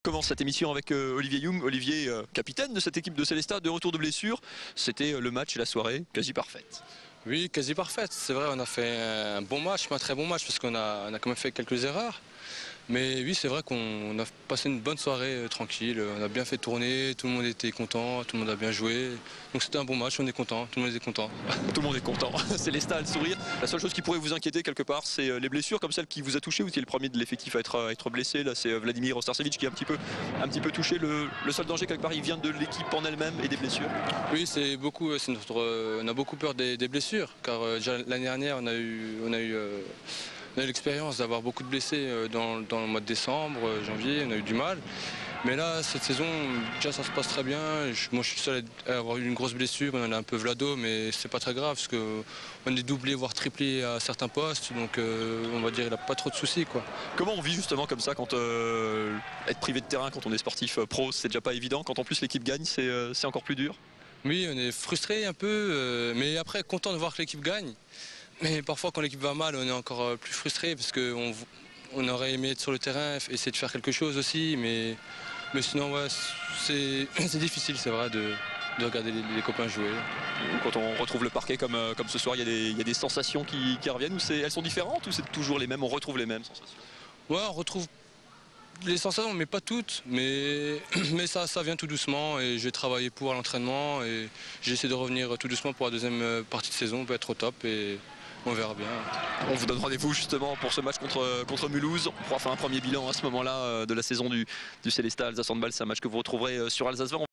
Commence cette émission avec Olivier Youm. Olivier, capitaine de cette équipe de Célestat, de retour de blessure. C'était le match et la soirée quasi parfaite. Oui, quasi parfaite. C'est vrai, on a fait un bon match, pas un très bon match parce qu'on a quand même fait quelques erreurs. Mais oui, c'est vrai qu'on a passé une bonne soirée tranquille. On a bien fait tourner, tout le monde était content, tout le monde a bien joué. Donc c'était un bon match, on est content, tout le monde est content. Tout le monde est content. Célestat a le sourire. La seule chose qui pourrait vous inquiéter quelque part, c'est les blessures comme celle qui vous a touché. Vous étiez le premier de l'effectif à être blessé. Là, c'est Vladimir Ostarcevic qui est un petit peu touché. Le seul danger quelque part, il vient de l'équipe en elle-même et des blessures. Oui, on a beaucoup peur des blessures, car déjà l'année dernière, on a eu l'expérience d'avoir beaucoup de blessés dans le mois de décembre, janvier, on a eu du mal. Mais là, cette saison, déjà ça se passe très bien. Moi, je suis seul à avoir eu une grosse blessure. On en a un peu Vlado, mais c'est pas très grave parce qu'on est doublé, voire triplé à certains postes. Donc, on va dire qu'il n'a pas trop de soucis, quoi. Comment on vit justement comme ça quand être privé de terrain quand on est sportif pro, c'est déjà pas évident. Quand en plus l'équipe gagne, c'est encore plus dur. Oui, on est frustré un peu, mais après content de voir que l'équipe gagne. Mais parfois, quand l'équipe va mal, on est encore plus frustré parce qu'on aurait aimé être sur le terrain, essayer de faire quelque chose aussi, mais sinon, ouais, c'est difficile, c'est vrai, de regarder les copains jouer. Quand on retrouve le parquet comme ce soir, il y a des sensations qui reviennent ou elles sont différentes ou c'est toujours les mêmes, on retrouve les mêmes sensations? Ouais, on retrouve les sensations, mais pas toutes, mais ça vient tout doucement et je vais travailler pour l'entraînement et j'essaie de revenir tout doucement pour la deuxième partie de saison, on peut être au top et on verra bien. On vous donne rendez-vous justement pour ce match contre Mulhouse. On pourra faire un premier bilan à ce moment-là de la saison du Célestat Alsace Handball. C'est un match que vous retrouverez sur Alsace 20.